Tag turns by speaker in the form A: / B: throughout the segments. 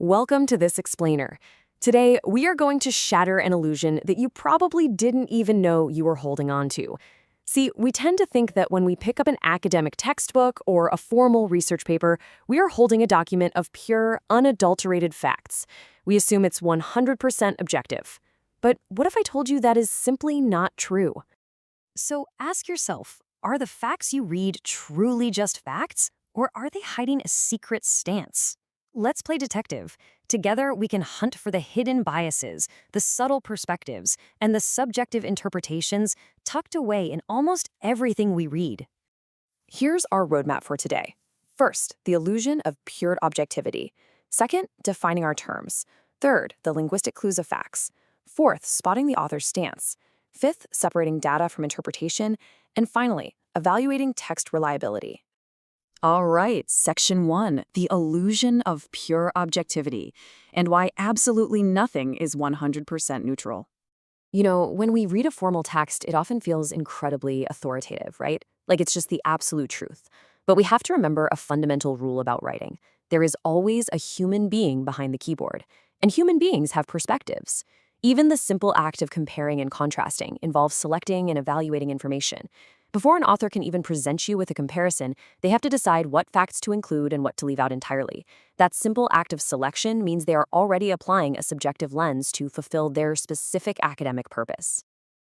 A: Welcome to This Explainer. Today, we are going to shatter an illusion that you probably didn't even know you were holding on to. See, we tend to think that when we pick up an academic textbook or a formal research paper, we are holding a document of pure, unadulterated facts. We assume it's 100% objective. But what if I told you that is simply not true? So ask yourself, are the facts you read truly just facts, or are they hiding a secret stance? Let's play detective. Together, we can hunt for the hidden biases, the subtle perspectives, and the subjective interpretations tucked away in almost everything we read. Here's our roadmap for today. First, the illusion of pure objectivity. Second, defining our terms. Third, the linguistic clues of facts. Fourth, spotting the author's stance. Fifth, separating data from interpretation. And finally, evaluating text reliability. All right, Section 1, the illusion of pure objectivity, and why absolutely nothing is 100% neutral. You know, when we read a formal text, it often feels incredibly authoritative, right? Like it's just the absolute truth. But we have to remember a fundamental rule about writing. There is always a human being behind the keyboard, and human beings have perspectives. Even the simple act of comparing and contrasting involves selecting and evaluating information. Before an author can even present you with a comparison, they have to decide what facts to include and what to leave out entirely. That simple act of selection means they are already applying a subjective lens to fulfill their specific academic purpose.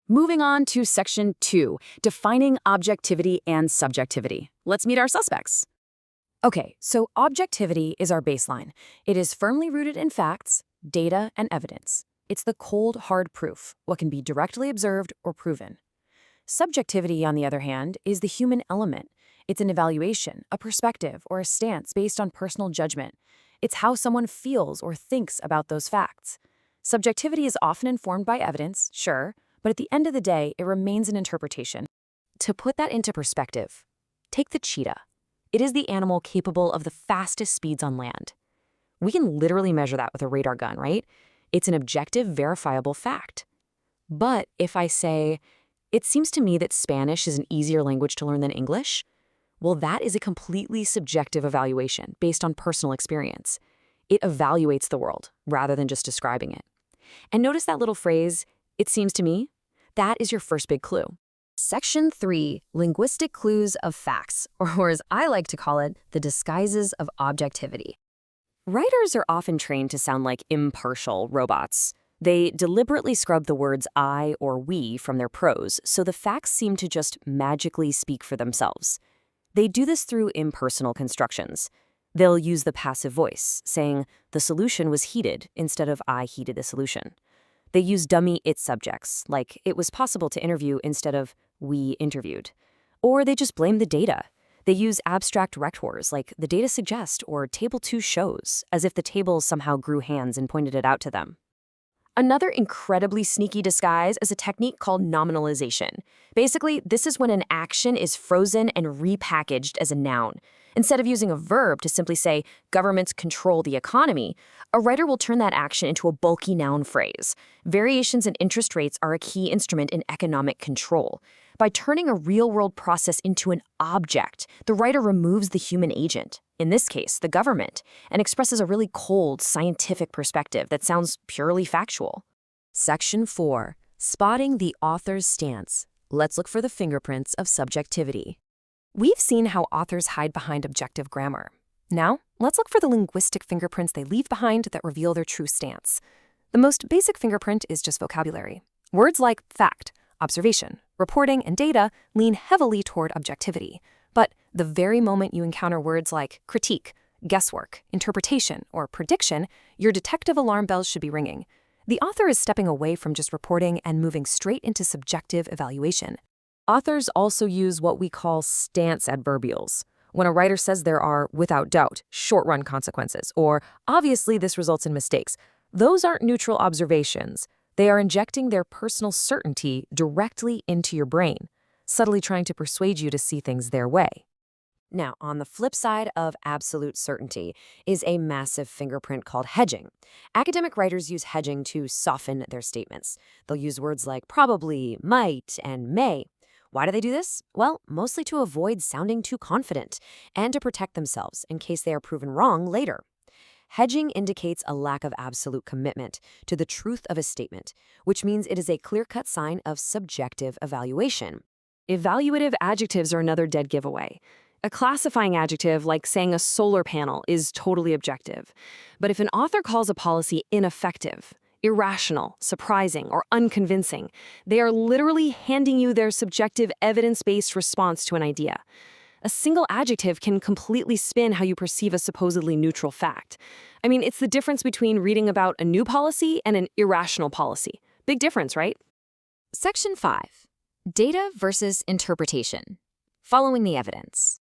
A: Moving on to Section 2, defining objectivity and subjectivity. Let's meet our suspects. Okay, so objectivity is our baseline. It is firmly rooted in facts, data, and evidence. It's the cold, hard proof, what can be directly observed or proven. Subjectivity, on the other hand, is the human element. It's an evaluation, a perspective, or a stance based on personal judgment. It's how someone feels or thinks about those facts. Subjectivity is often informed by evidence, sure, but at the end of the day, it remains an interpretation. To put that into perspective, take the cheetah. It is the animal capable of the fastest speeds on land. We can literally measure that with a radar gun, right? It's an objective, verifiable fact. But if I say, it seems to me that Spanish is an easier language to learn than English, well, that is a completely subjective evaluation based on personal experience. It evaluates the world rather than just describing it. And notice that little phrase, it seems to me? That is your first big clue. Section 3, linguistic clues of facts, or as I like to call it, the disguises of objectivity. Writers are often trained to sound like impartial robots. They deliberately scrub the words I or we from their prose, so the facts seem to just magically speak for themselves. They do this through impersonal constructions. They'll use the passive voice, saying, the solution was heated instead of I heated the solution. They use dummy it subjects, like it was possible to interview instead of we interviewed. Or they just blame the data. They use abstract rectors, like the data suggest or table 2 shows, as if the table somehow grew hands and pointed it out to them. Another incredibly sneaky disguise is a technique called nominalization. Basically, this is when an action is frozen and repackaged as a noun. Instead of using a verb to simply say, governments control the economy, a writer will turn that action into a bulky noun phrase. Variations in interest rates are a key instrument in economic control. By turning a real-world process into an object, the writer removes the human agent, in this case, the government, and expresses a really cold, scientific perspective that sounds purely factual. Section 4, spotting the author's stance. Let's look for the fingerprints of subjectivity. We've seen how authors hide behind objective grammar. Now, let's look for the linguistic fingerprints they leave behind that reveal their true stance. The most basic fingerprint is just vocabulary. Words like fact, observation, reporting, and data lean heavily toward objectivity. But the very moment you encounter words like critique, guesswork, interpretation, or prediction, your detective alarm bells should be ringing. The author is stepping away from just reporting and moving straight into subjective evaluation. Authors also use what we call stance adverbials. When a writer says there are, without doubt, short-run consequences, or obviously this results in mistakes, those aren't neutral observations. They are injecting their personal certainty directly into your brain, subtly trying to persuade you to see things their way. Now, on the flip side of absolute certainty is a massive fingerprint called hedging. Academic writers use hedging to soften their statements. They'll use words like probably, might, and may. Why do they do this? Well, mostly to avoid sounding too confident and to protect themselves in case they are proven wrong later. Hedging indicates a lack of absolute commitment to the truth of a statement, which means it is a clear-cut sign of subjective evaluation. Evaluative adjectives are another dead giveaway. A classifying adjective, like saying a solar panel, is totally objective. But if an author calls a policy ineffective, irrational, surprising, or unconvincing, they are literally handing you their subjective evidence-based response to an idea. A single adjective can completely spin how you perceive a supposedly neutral fact. I mean, it's the difference between reading about a new policy and an irrational policy. Big difference, right?
B: Section 5. Data versus interpretation. Following the evidence.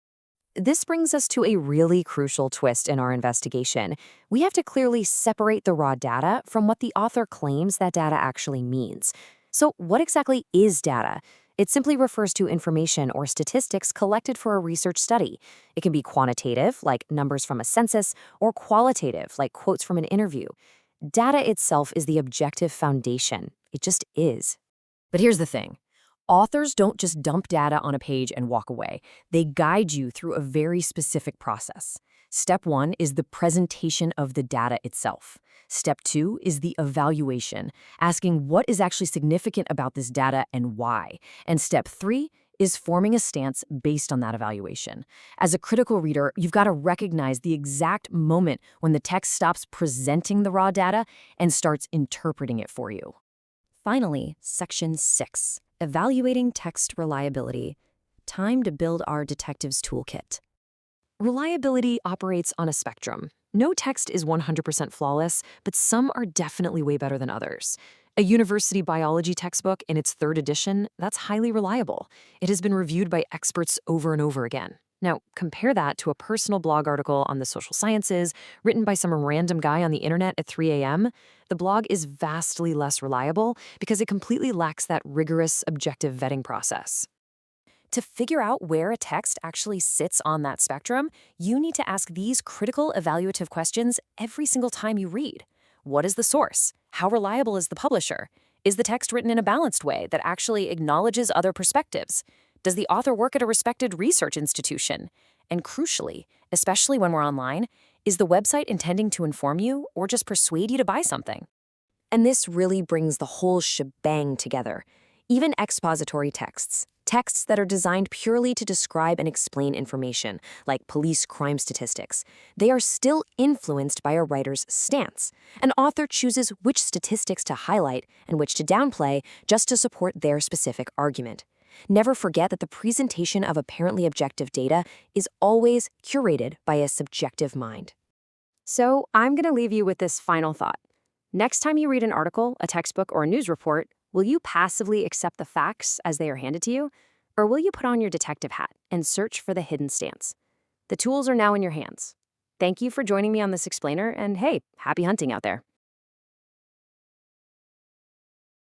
A: This brings us to a really crucial twist in our investigation. We have to clearly separate the raw data from what the author claims that data actually means. So what exactly is data? It simply refers to information or statistics collected for a research study. It can be quantitative, like numbers from a census, or qualitative, like quotes from an interview. Data itself is the objective foundation. It just is. But here's the thing. Authors don't just dump data on a page and walk away. They guide you through a very specific process. Step 1 is the presentation of the data itself. Step 2 is the evaluation, asking what is actually significant about this data and why. And step 3 is forming a stance based on that evaluation. As a critical reader, you've got to recognize the exact moment when the text stops presenting the raw data and starts interpreting it for you.
B: Finally, Section 6. Evaluating text reliability. Time to build our detective's toolkit.
A: Reliability operates on a spectrum. No text is 100% flawless, but some are definitely way better than others. A university biology textbook in its 3rd edition, that's highly reliable. It has been reviewed by experts over and over again. Now, compare that to a personal blog article on the social sciences written by some random guy on the internet at 3 a.m. The blog is vastly less reliable because it completely lacks that rigorous objective vetting process. To figure out where a text actually sits on that spectrum, you need to ask these critical evaluative questions every single time you read. What is the source? How reliable is the publisher? Is the text written in a balanced way that actually acknowledges other perspectives? Does the author work at a respected research institution? And crucially, especially when we're online, is the website intending to inform you or just persuade you to buy something? And this really brings the whole shebang together. Even expository texts, texts that are designed purely to describe and explain information, like police crime statistics, they are still influenced by a writer's stance. An author chooses which statistics to highlight and which to downplay just to support their specific argument. Never forget that the presentation of apparently objective data is always curated by a subjective mind. So I'm going to leave you with this final thought. Next time you read an article, a textbook, or a news report, will you passively accept the facts as they are handed to you? Or will you put on your detective hat and search for the hidden stance? The tools are now in your hands. Thank you for joining me on this explainer, and hey, happy hunting out there.